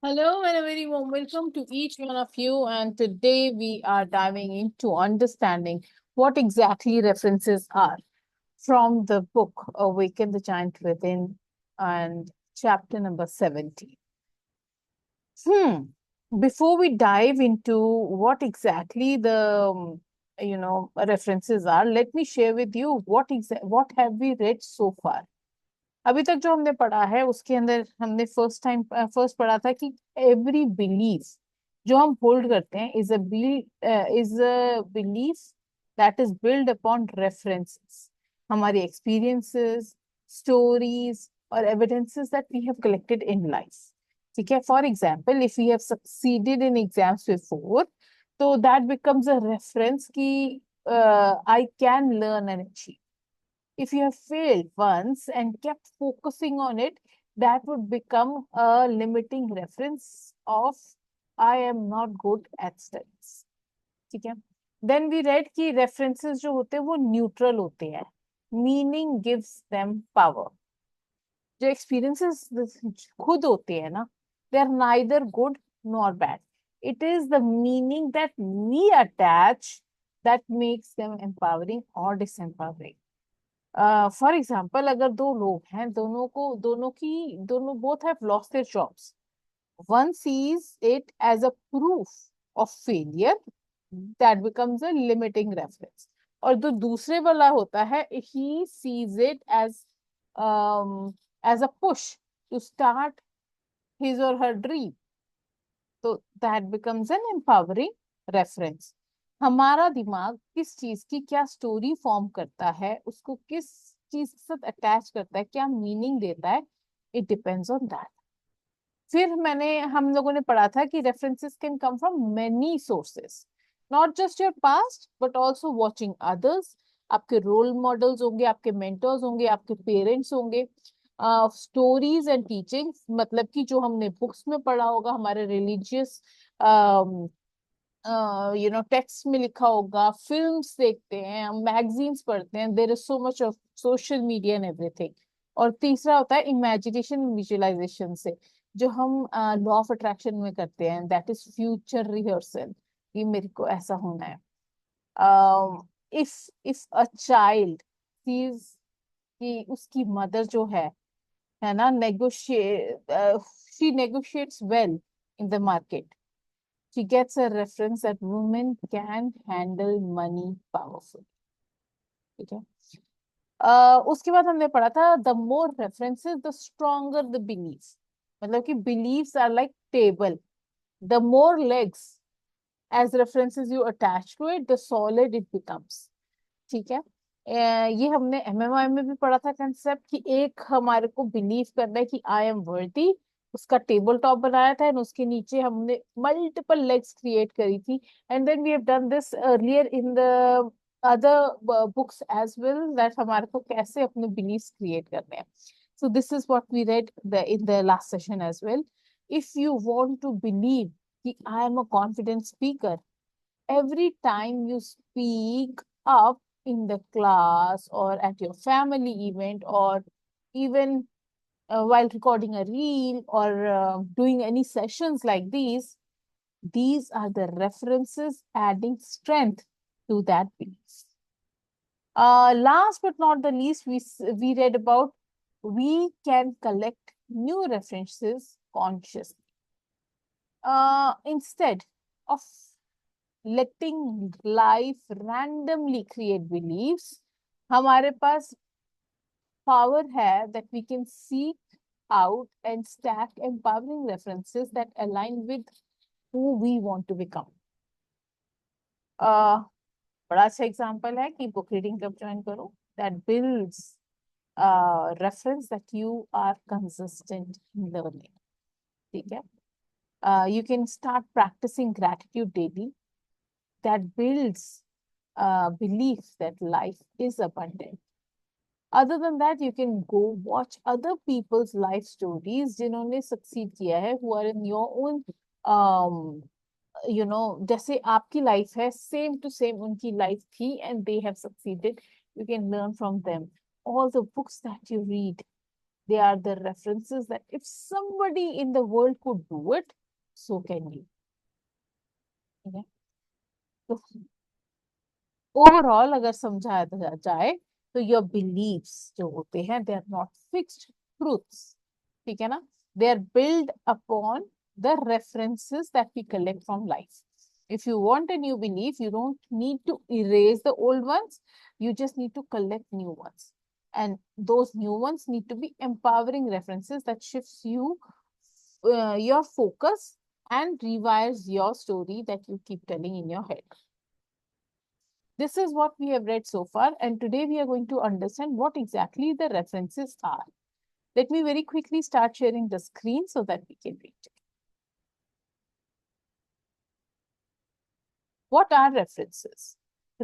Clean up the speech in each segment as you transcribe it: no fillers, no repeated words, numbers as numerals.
Hello and a very warm welcome to each one of you. And today we are diving into understanding what exactly references are from the book Awaken the Giant Within and chapter number 70. Hmm. Before we dive into what exactly the references are, let me share with you what have we read so far. अभी तक जो हमने पढ़ा है उसके अंदर हमने first पढ़ा था कि एवरी बिलीफ जो हम होल्ड करते हैं is a belief that is build upon references, हमारी एक्सपीरियंसेस, स्टोरीज और evidences that we have collected in life. ठीक है, for example if we have succeeded in exams before, तो दैट बिकम्स अ रेफरेंस कि I can learn and achieve. If you have failed once and kept focusing on it, that would become a limiting reference of I am not good at studies. ठीक है. Then we read कि references जो होते हैं वो neutral होते हैं. Meaning gives them power. जो experiences खुद होते हैं ना, they are neither good nor bad. It is the meaning that we attach that makes them empowering or disempowering. For example अगर दो लोग हैं, दोनों both have lost their jobs. One sees it as a proof of failure, that becomes a limiting reference. और जो दूसरे वाला होता है, he sees it as a push to start his or her dream. तो that becomes an empowering reference. हमारा दिमाग किस चीज की क्या स्टोरी फॉर्म करता है, उसको किस चीज के साथ अटैच करता है, क्या मीनिंग देता है, इट डिपेंड्स ऑन दैट. फिर हम लोगों ने पढ़ा था कि references can come from many sources, not just your past but also watching others. आपके रोल मॉडल्स होंगे, आपके मेंटर्स होंगे, आपके पेरेंट्स होंगे. स्टोरीज एंड टीचिंग्स मतलब कि जो हमने बुक्स में पढ़ा होगा, हमारे रिलीजियस टेक्स्ट में लिखा होगा, फिल्म्स देखते हैं, हम मैगजीन्स पढ़ते हैं, there is so much of social media and everything. और तीसरा होता है इमेजिनेशन विजुअलाइजेशन से, जो हम लॉ ऑफ अट्रैक्शन में करते हैं, दैट इज फ्यूचर रिहर्सल, कि मेरे को ऐसा होना है. If if a child sees कि उसकी मदर जो है ना, negotiate she negotiates well in the market, she gets a reference that women can handle money powerful. ठीक है. उसके बाद हमने पढ़ा था the more references the stronger the belief. मतलब कि beliefs are like table, the more legs as references you attach to it, the solid it becomes. ठीक है. ये हमने एमएमआई में भी पढ़ा था कंसेप्ट कि एक हमारे को बिलीव करना है कि आई एम वर्दी, उसका टेबल टॉप बनाया था एंड उसके नीचे हमने मल्टीपल लेग्स क्रिएट करी थी. And then we have done this earlier in the other books as well, that हमारे को कैसे अपने बिलीव्स क्रिएट करने हैं. So this is what we read in the last session as well. If you want to believe कि I am a confident speaker, every time you speak up in the class or at your family event, or even while recording a reel or doing any sessions like these are the references adding strength to that belief. Last but not the least, we read about we can collect new references consciously. Instead of letting life randomly create beliefs, हमारे पास power है that we can seek out and stack empowering references that align with who we want to become. बड़ा अच्छा example है कि book reading कब join करो, that builds reference that you are consistent in learning. ठीक है. You can start practicing gratitude daily, that builds belief that life is abundant. Other than that, you can go watch other people's life stories जिन्होंने succeed किया है, who are in your own जैसे आपकी life है, same to same उनकी life थी and they have succeeded. You can learn from them. All the books that you read, They are the references that if somebody in the world could do it, so can you. ठीक है? तो overall अगर समझाया जाए तो your beliefs जो होते हैं they are not fixed truths, ठीक है ना, they are build upon the references that we collect from life. If you want a new belief, you don't need to erase the old ones, you just need to collect new ones. And those new ones need to be empowering references that shifts you, your focus, and rewires your story that you keep telling in your head. This is what we have read so far, and today we are going to understand what exactly the references are. Let me very quickly start sharing the screen so that we can read it. What are references?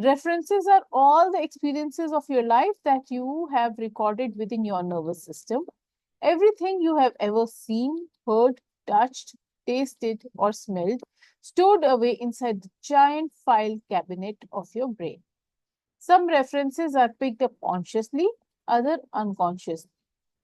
References are all the experiences of your life that you have recorded within your nervous system. Everything you have ever seen, heard, touched, tasted, or smelled, stored away inside the giant file cabinet of your brain. Some references are picked up consciously, other unconsciously.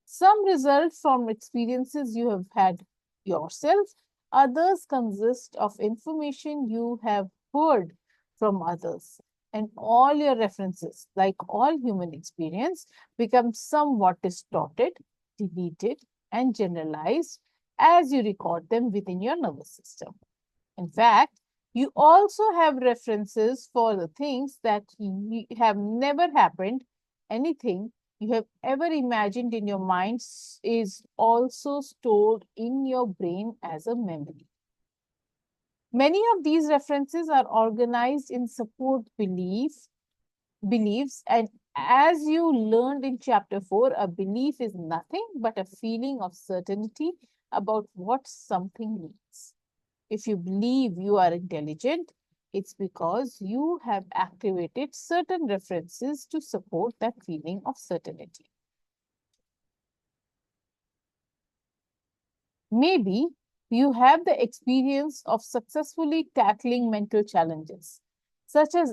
Some result from experiences you have had yourself, others consist of information you have heard from others. And all your references, like all human experience, become somewhat distorted, deleted, and generalized as you record them within your nervous system. In fact, you also have references for the things that have never happened. Anything you have ever imagined in your mind is also stored in your brain as a memory. Many of these references are organized in support beliefs, and as you learned in chapter 4, a belief is nothing but a feeling of certainty about what something means. If you believe you are intelligent, it's because you have activated certain references to support that feeling of certainty. Maybe you have the experience of successfully tackling mental challenges, such as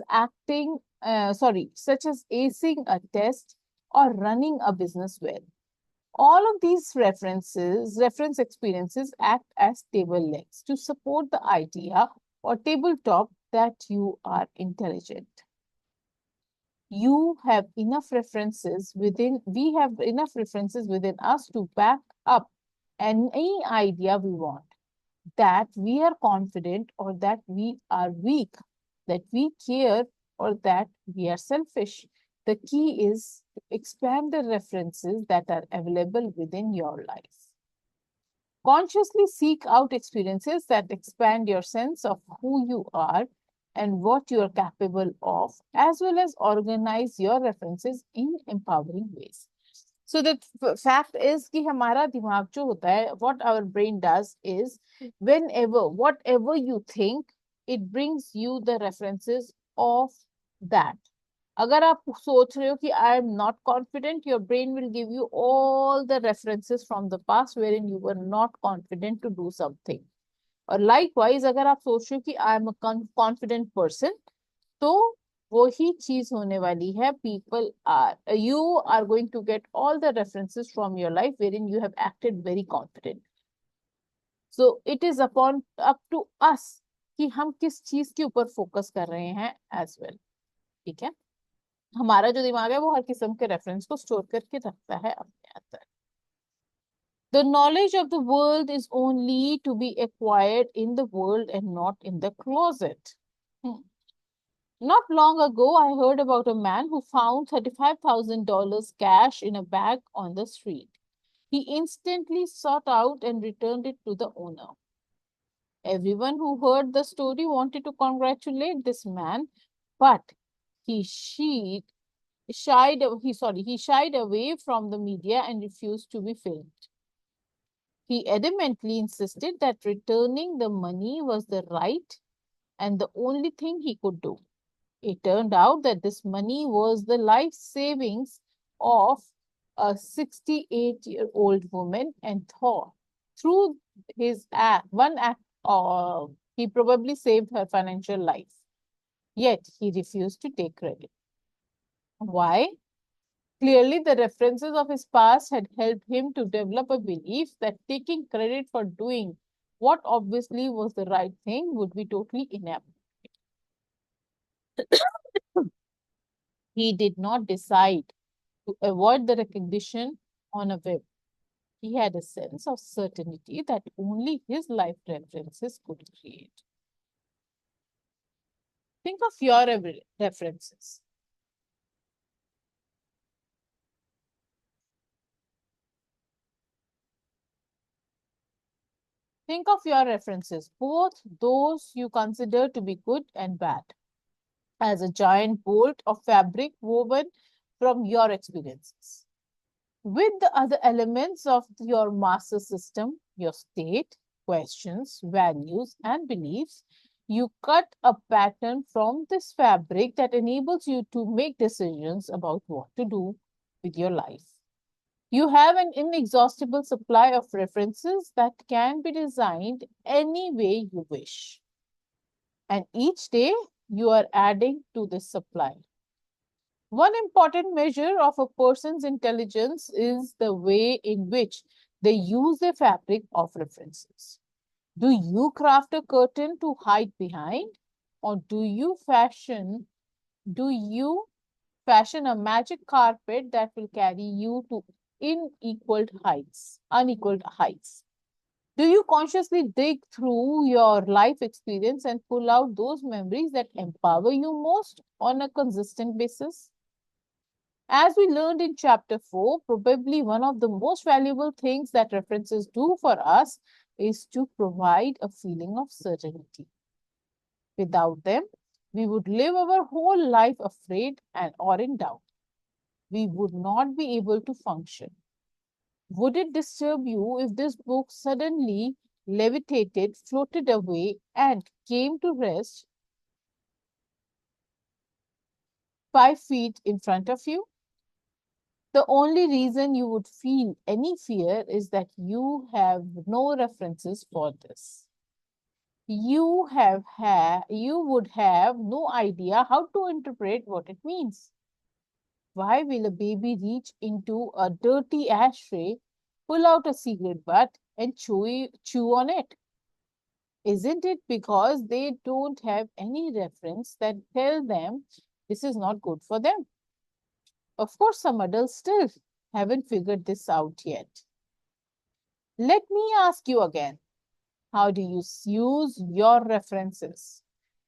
such as acing a test or running a business well. All of these reference experiences act as table legs to support the idea or tabletop that you are intelligent. You have enough references within, we have enough references within us to back up any idea we want, that we are confident or that we are weak, that we care or that we are selfish. The key is to expand the references that are available within your life. Consciously seek out experiences that expand your sense of who you are and what you are capable of, as well as organize your references in empowering ways. So the fact is कि हमारा दिमाग जो होता है, what our brain does is, whatever you think, it brings you the references of that. अगर आप सोच रहे हो कि I am not confident, your brain will give you all the references from the past wherein you were not confident to do something. और likewise, अगर आप सोच रहे हो कि I am a confident person, तो वही चीज होने वाली है. You are going to get all the references from your life wherein you have acted very confident. So it is up to us कि हम किस चीज के ऊपर फोकस कर रहे हैं as well. ठीक है, हमारा जो दिमाग है वो हर किस्म के रेफरेंस को स्टोर करके रखता है अपने अंदर. The knowledge of the world is only to be acquired in the world and not in the closet. Not long ago, I heard about a man who found $35,000 cash in a bag on the street. He instantly sought out and returned it to the owner. Everyone who heard the story wanted to congratulate this man, but he shied away from the media and refused to be filmed. He adamantly insisted that returning the money was the right and the only thing he could do. It turned out that this money was the life savings of a 68-year-old woman, and through his one act, he probably saved her financial life. Yet he refused to take credit. Why? Clearly, the references of his past had helped him to develop a belief that taking credit for doing what obviously was the right thing would be totally inept. He did not decide to avoid the recognition on a whim. He had a sense of certainty that only his life references could create. Think of your references. Think of your references, both those you consider to be good and bad, as a giant bolt of fabric woven from your experiences. With the other elements of your master system, your state, questions, values, and beliefs, you cut a pattern from this fabric that enables you to make decisions about what to do with your life. You have an inexhaustible supply of references that can be designed any way you wish. And each day you are adding to this supply. One important measure of a person's intelligence is the way in which they use the fabric of references. Do you craft a curtain to hide behind, or do you fashion a magic carpet that will carry you to unequaled heights? Do you consciously dig through your life experience and pull out those memories that empower you most on a consistent basis? As we learned in chapter 4, probably one of the most valuable things that references do for us is to provide a feeling of certainty. Without them, we would live our whole life afraid and or in doubt. We would not be able to function. Would it disturb you if this book suddenly levitated, floated away, and came to rest 5 feet in front of you? The only reason you would feel any fear is that you have no references for this. You would have no idea how to interpret what it means. Why will a baby reach into a dirty ashtray, pull out a cigarette butt, and chew on it? Isn't it because they don't have any reference that tell them this is not good for them? Of course, some adults still haven't figured this out yet. Let me ask you again, how do you use your references?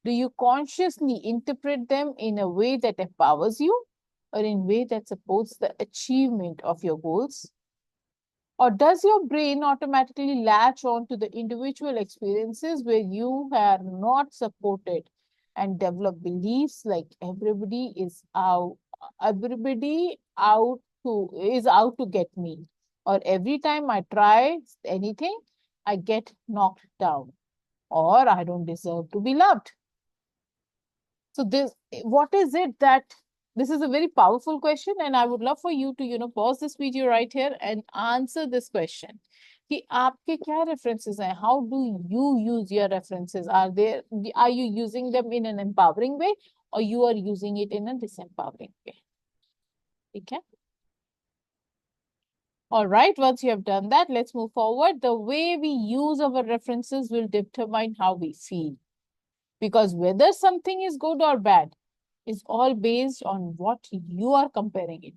Do you consciously interpret them in a way that empowers you or in a way that supports the achievement of your goals? Or does your brain automatically latch on to the individual experiences where you are not supported and develop beliefs like everybody out to get me, or every time I try anything, I get knocked down, or I don't deserve to be loved? So what is it that this is a very powerful question, and I would love for you to pause this video right here and answer this question. कि आपके क्या references हैं? How do you use your references? Are you using them in an empowering way, or you are using it in a disempowering way? ठीक है? All right, once you have done that, let's move forward. The way we use our references will determine how we feel. Because whether something is good or bad is all based on what you are comparing it.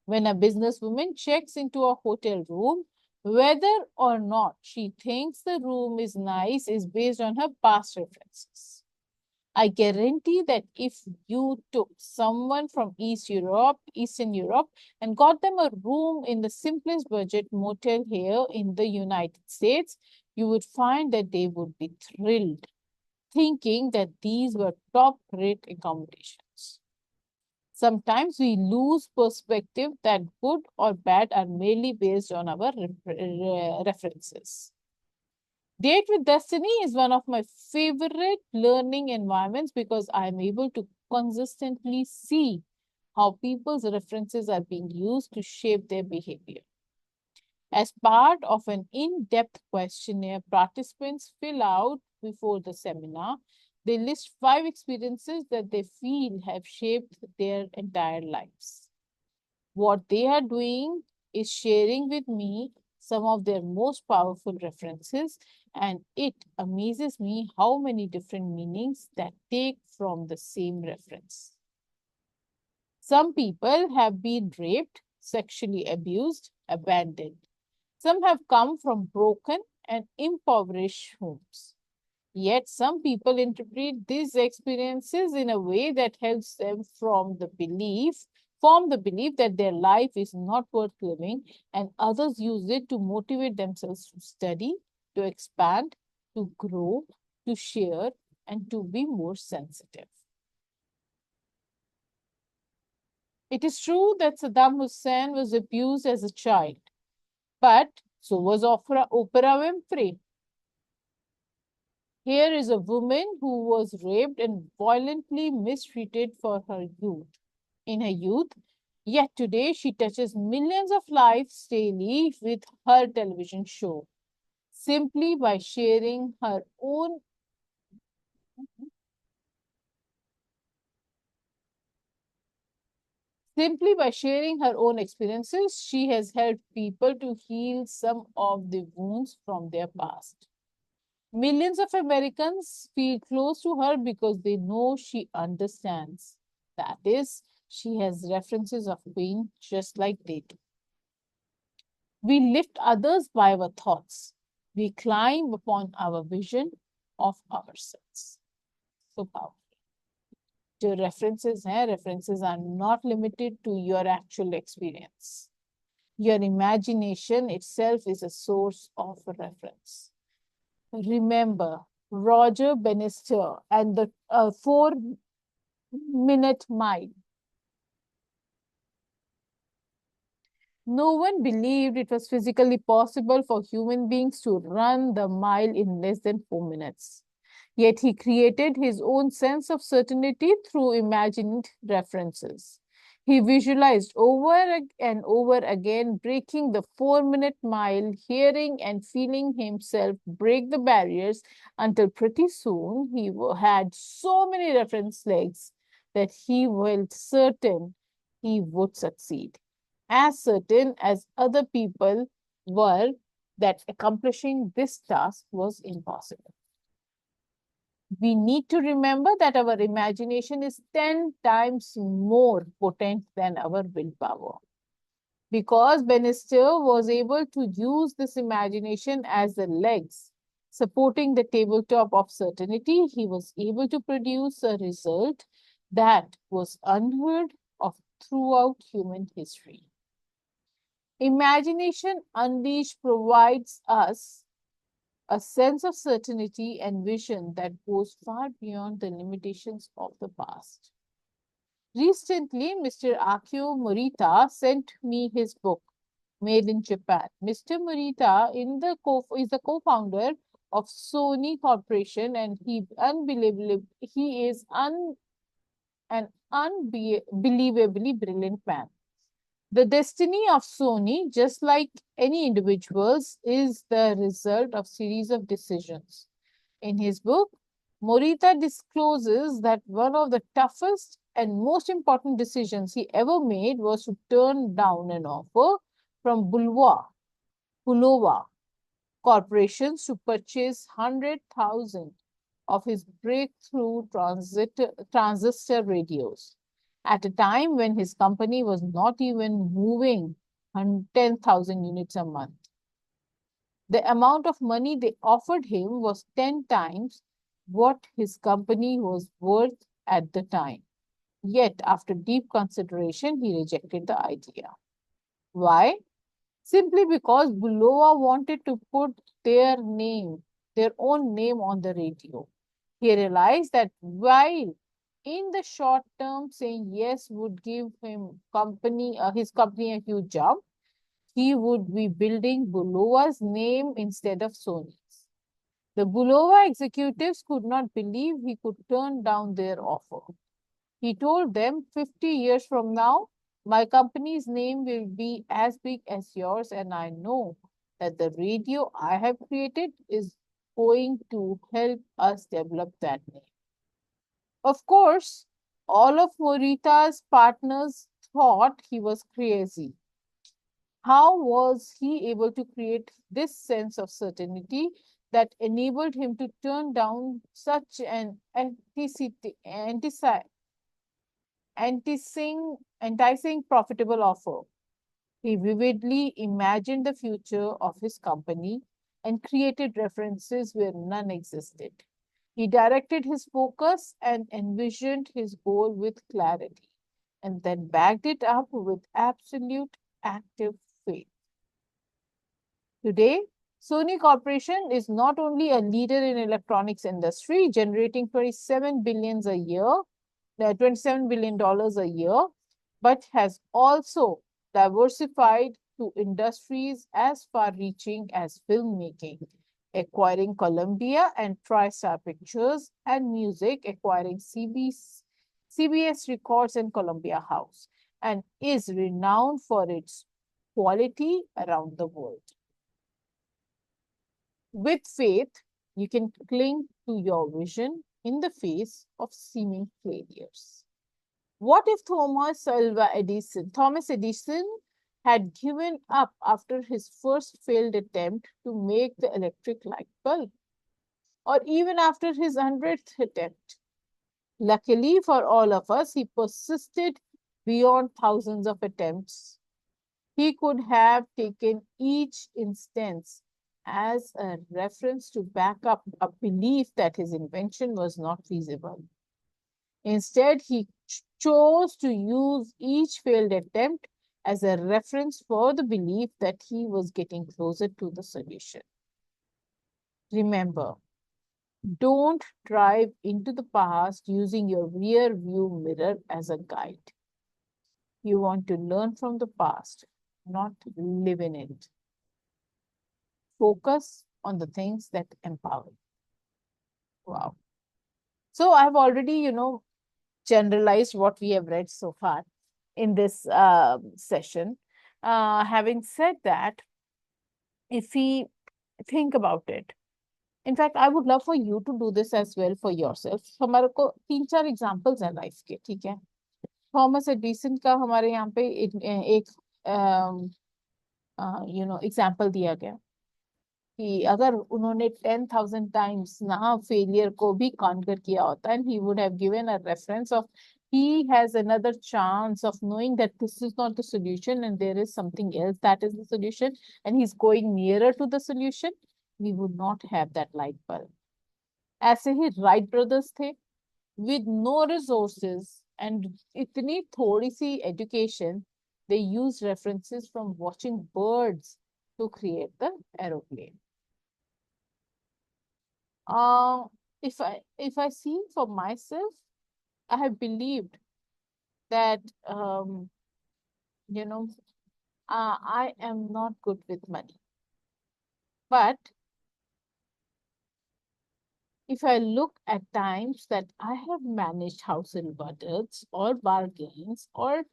When a businesswoman checks into a hotel room, whether or not she thinks the room is nice is based on her past references. I guarantee that if you took someone from Eastern Europe, and got them a room in the simplest budget motel here in the United States, you would find that they would be thrilled, thinking that these were top-rate accommodations. Sometimes we lose perspective that good or bad are merely based on our references. Date with Destiny is one of my favorite learning environments because I am able to consistently see how people's references are being used to shape their behavior. As part of an in-depth questionnaire participants fill out before the seminar, they list 5 experiences that they feel have shaped their entire lives. What they are doing is sharing with me some of their most powerful references, and it amazes me how many different meanings that take from the same reference. Some people have been raped, sexually abused, abandoned. Some have come from broken and impoverished homes. Yet some people interpret these experiences in a way that helps them form the belief that their life is not worth living, and others use it to motivate themselves to study, to expand, to grow, to share, and to be more sensitive. It is true that Saddam Hussein was abused as a child, but so was Oprah Winfrey. Here is a woman who was raped and violently mistreated for her youth. In her youth, yet today she touches millions of lives daily with her television show, simply by sharing her own Simply by sharing her own experiences, she has helped people to heal some of the wounds from their past. Millions of Americans feel close to her because they know she understands. That is, she has references of pain just like they do. We lift others by our thoughts. We climb upon our vision of ourselves. So powerful. जो references हैं, references are not limited to your actual experience. Your imagination itself is a source of reference. Remember Roger Bannister and the 4-minute mile. No one believed it was physically possible for human beings to run the mile in less than 4 minutes. Yet he created his own sense of certainty through imagined references. He visualized over and over again breaking the 4-minute mile, hearing and feeling himself break the barriers until pretty soon he had so many reference legs that he felt certain he would succeed. As certain as other people were that accomplishing this task was impossible. We need to remember that our imagination is 10 times more potent than our willpower. Because Bannister was able to use this imagination as the legs supporting the tabletop of certainty, he was able to produce a result that was unheard of throughout human history. Imagination unleashed provides us a sense of certainty and vision that goes far beyond the limitations of the past. Recently, Mr. Akio Morita sent me his book, Made in Japan. Mr. Morita is the co-founder of Sony Corporation, and he is an unbelievably brilliant man. The destiny of Sony, just like any individual's, is the result of series of decisions. In his book, Morita discloses that one of the toughest and most important decisions he ever made was to turn down an offer from Bulova corporations to purchase 100,000 of his breakthrough transistor radios at a time when his company was not even moving 10,000 units a month. The amount of money they offered him was 10 times what his company was worth at the time. Yet, after deep consideration, he rejected the idea. Why? Simply because Bulova wanted to put their own name on the radio. He realized that while in the short term saying yes would give his company a huge jump, he would be building Bulova's name instead of Sony's. The Bulova executives could not believe he could turn down their offer. He told them 50 years from now, my company's name will be as big as yours, and I know that the radio I have created is going to help us develop that name. Of course, all of Morita's partners thought he was crazy. How was he able to create this sense of certainty that enabled him to turn down such an enticing profitable offer? He vividly imagined the future of his company and created references where none existed. He directed his focus and envisioned his goal with clarity, and then backed it up with absolute active faith. Today, Sony Corporation is not only a leader in electronics industry, generating 27 billions a year, $27 billion a year, but has also diversified to industries as far-reaching as filmmaking, acquiring Columbia and TriStar Pictures, and music, acquiring CBS Records and Columbia House, and is renowned for its quality around the world. With faith, you can cling to your vision in the face of seeming failures. What if Thomas Edison had given up after his first failed attempt to make the electric light bulb, or even after his 100th attempt? Luckily for all of us, he persisted beyond thousands of attempts. He could have taken each instance as a reference to back up a belief that his invention was not feasible. Instead, he chose to use each failed attempt as a reference for the belief that he was getting closer to the solution. Remember, don't drive into the past using your rear view mirror as a guide. You want to learn from the past, not live in it. Focus on the things that empower you. Wow. So I've already, generalized what we have read so far in this session. Having said that, if we think about it, in fact, I would love for you to do this as well for yourself. हमारे को 3-4 examples हैं life के, ठीक है? Thomas Edison का हमारे यहाँ पे एक एग्जांपल दिया गया कि अगर उन्होंने 10,000 टाइम्स ना फेलियर को भी कॉन्कर किया होता and he would have given a reference of he has another chance of knowing that this is not the solution and there is something else that is the solution, and he's going nearer to the solution, we would not have that light bulb. ऐसे ही Wright brothers थे with no resources and इतनी थोड़ी सी education, they use references from watching birds to create the aeroplane. If I see for myself, I have believed that I am not good with money. But if I look at times that I have managed household budgets or bargains or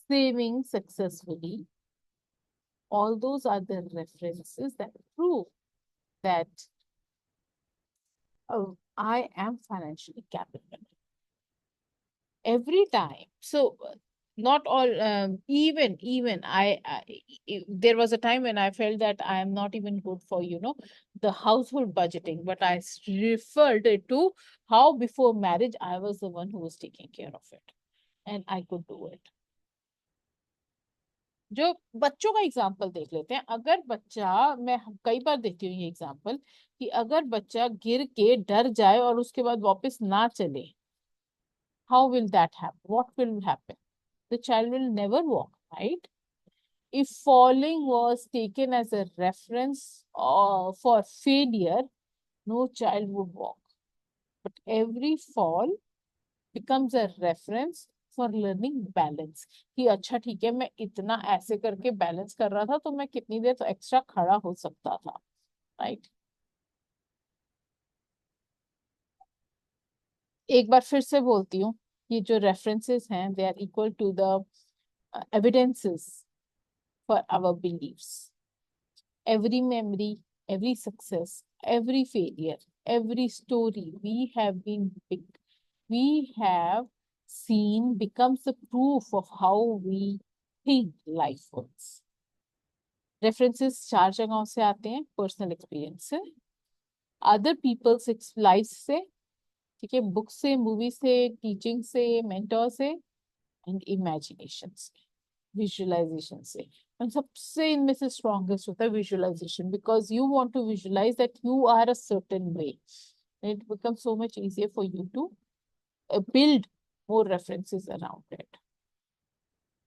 saving successfully, all those are the references that prove that I am financially capable. Every time. So not all, even I there was a time when I felt that I am not even good for, the household budgeting, but I referred it to how before marriage, I was the one who was taking care of it and I could do it. जो बच्चों का example देख लेते हैं. अगर बच्चा, मैं कई बार देखती हूँ ये एग्जाम्पल, कि अगर बच्चा गिर के डर जाए और उसके बाद वापस ना चले, how will that happen? What will happen? The child will never walk, right? If falling was taken as a reference for failure, no child would walk. But every fall becomes a reference for learning balance. कि अच्छा ठीक है, मैं इतना ऐसे करके balance कर रहा था तो मैं कितनी देर तो एक्स्ट्रा खड़ा हो सकता था, राइट? एक बार फिर से बोलती हूँ, ये जो रेफरेंसेस हैं, they are equal to the evidences for our beliefs. Every memory, every success, every failure, every story we have been big. We have Scene becomes the proof of how we think life works. References चार जगहों से आते हैं, personal experience से, other people's life से, ठीक है, book से, मूवी से, टीचिंग से, मेंटोर से, एंड इमेजिनेशन से, विजुअलाइजेशन से। और सबसे इनमें से स्ट्रॉन्गेस्ट होता है visualisation, because you want to visualise that you are a certain way, it becomes so much easier for you to build more references around it.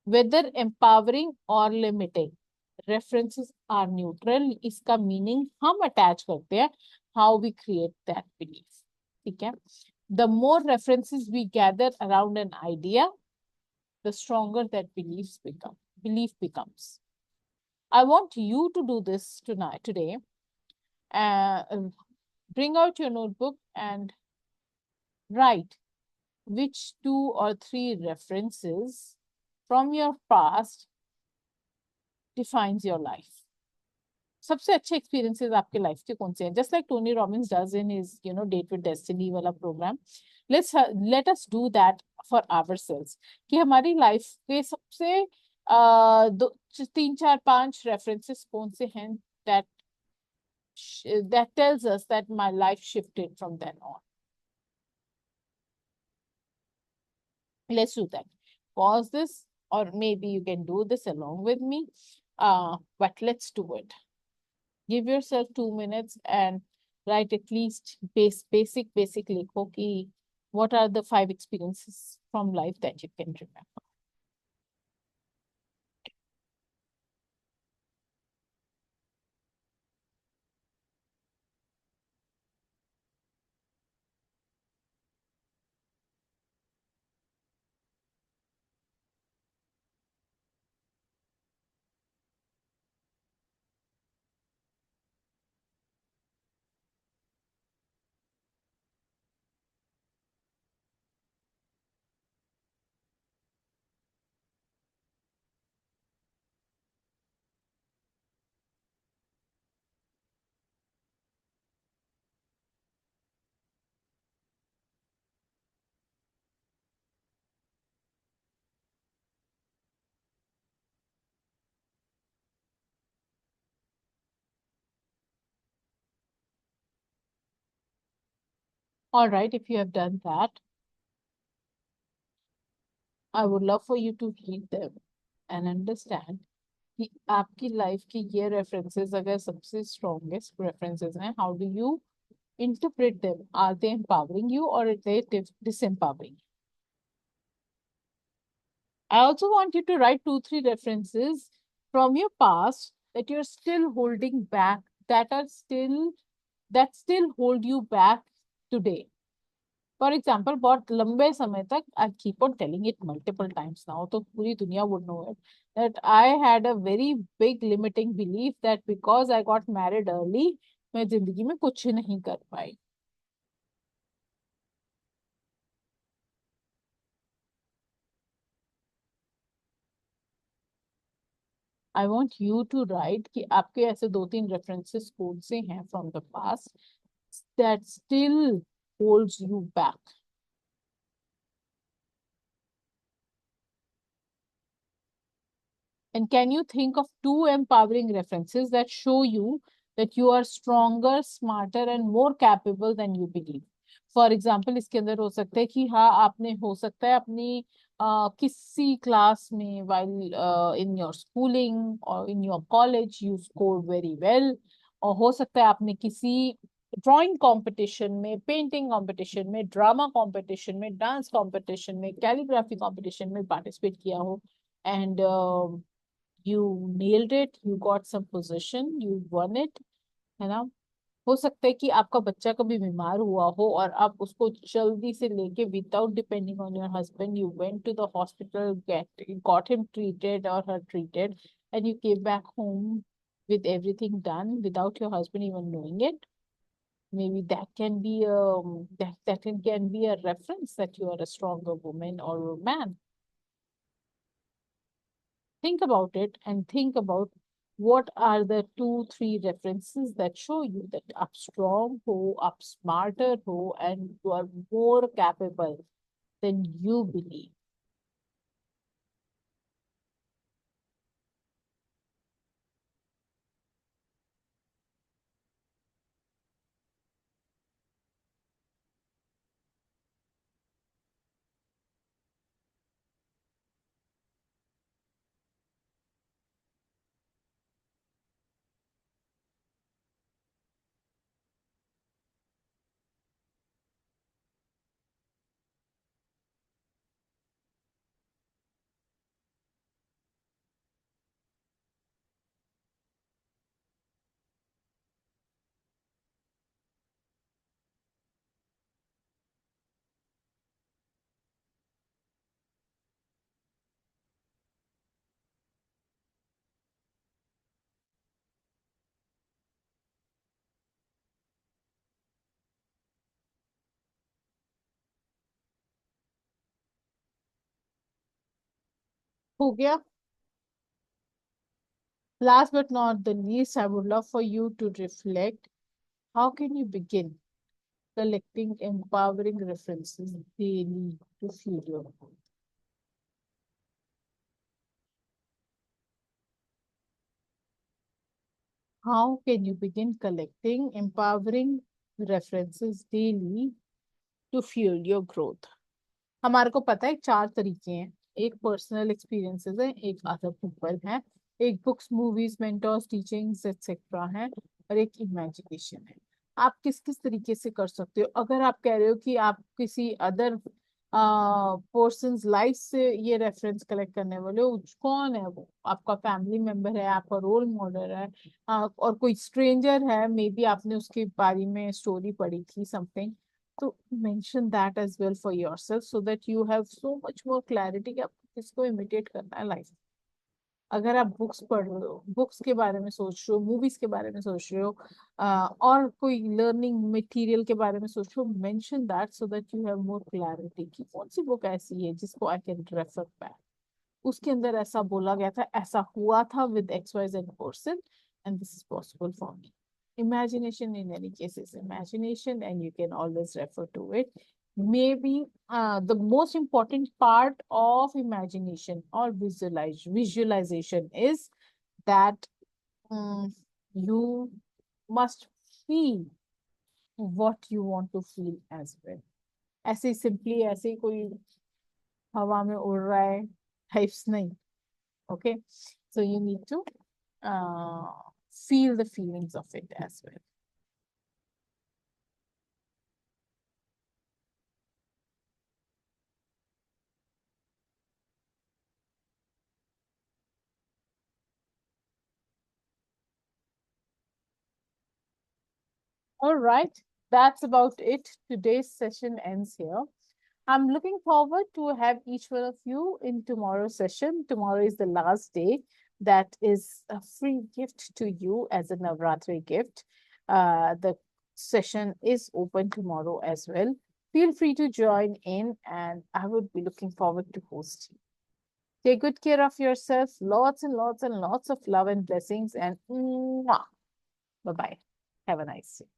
Whether empowering or limiting, references are neutral. इसका meaning हम attach करते हैं, how we create that belief. ठीक है? The more references we gather around an idea, the stronger that belief becomes. I want you to do this today. Bring out your notebook and write which 2 or 3 references from your past defines your life. सबसे अच्छे experiences आपके life के कौन से हैं? Just like Tony Robbins does in his date with destiny वाला programme, let us do that for ourselves, कि हमारी लाइफ के सबसे 3 4 5 रेफरेंसेस कौन से हैं that that tells us that my life shifted from then on. Let's do that. Pause this, or maybe you can do this along with me, but let's do it. Give yourself 2 minutes and write at least basic likho ki what are the 5 experiences from life that you can remember. All right, if you have done that, I would love for you to read them and understand कि आपकी life की ये references अगर सबसे strongest references हैं, how do you interpret them? Are they empowering you or are they disempowering? I also want you to write 2 3 references from your past that you're still holding back, that still hold you back today. For example, बहुत लंबे समय तक, I keep on telling it multiple times now, तो पूरी दुनिया would know it, that I had a very big limiting belief that because I got married early, मैं जिंदगी में कुछ नहीं कर पाई. I want you to write कि आपके ऐसे 2 3 references कौन से हैं from the past that still holds you back. And can you think of 2 empowering references that show you that you are stronger, smarter and more capable than you believe? For example, इसके अंदर हो सकता है कि हाँ, आपने हो सकता है अपनी किसी क्लास में while in your schooling or in your college you scored very well, और हो सकता है आपने किसी ड्राइंग कंपटीशन में, पेंटिंग कंपटीशन में, ड्रामा कंपटीशन में, डांस कंपटीशन में, कैलीग्राफी कंपटीशन में पार्टिसिपेट किया हो, and you nailed it, you got some position, you won it, है ना? हो सकता है कि आपका बच्चा कभी बीमार हुआ हो और आप उसको जल्दी से लेके without depending on your husband you went to the hospital, got him treated or her treated, and you came back home with everything done without your husband even knowing it. Maybe that can be can be a reference that you are a stronger woman or a man. Think about it and think about what are the 2 3 references that show you that आप strong हो, आप smarter हो, and you are more capable than you believe. हो गया? Last but not the least, I would love for you to reflect. How can you begin collecting empowering references daily to fuel your growth? How can you begin collecting empowering references daily to fuel your growth? हमारे को पता है चार तरीके हैं। एक personal experiences है, एक अदर पीपल है, एक books movies mentors teachings etcetera है, और एक इमेजिनेशन है। आप किस किस तरीके से कर सकते हो? अगर आप कह रहे हो कि आप किसी अदर पर्सन्स लाइफ से ये रेफरेंस कलेक्ट करने वाले हो, कौन है वो? आपका फैमिली मेंबर है, आपका रोल मॉडल है, और कोई स्ट्रेंजर है, मे बी आपने उसके बारे में स्टोरी पढ़ी थी समथिंग, तो mention that as well for yourself so that you have so much more clarity कि आपको किसको इमिटेट करना है लाइफ। अगर आप बुक्स पढ़ रहे हो, बुक्स के बारे में सोच रहे हो, मूवीज के बारे में सोच रहे हो, और कोई लर्निंग मटेरियल के बारे में सोच रहे हो, mention that so that you have more clarity कि कौन सी बुक ऐसी है जिसको आई कैन रेफर बैक, उसके अंदर ऐसा बोला गया था, ऐसा हुआ था with X Y Z person, and this is possible for me. Imagination in any case is imagination, and you can always refer to it. Maybe the most important part of imagination or visualization is that you must feel what you want to feel as well. ऐसे simply ऐसे कोई हवा में उड़ रहा है types नहीं। Okay, so you need to feel the feelings of it as well. All right, that's about it. Today's session ends here. I'm looking forward to have each one of you in tomorrow's session. Tomorrow is the last day. That is a free gift to you as a Navratri gift. The session is open tomorrow as well. Feel free to join in, and I would be looking forward to host you. Take good care of yourself. Lots and lots and lots of love and blessings. And bye bye. Have a nice day.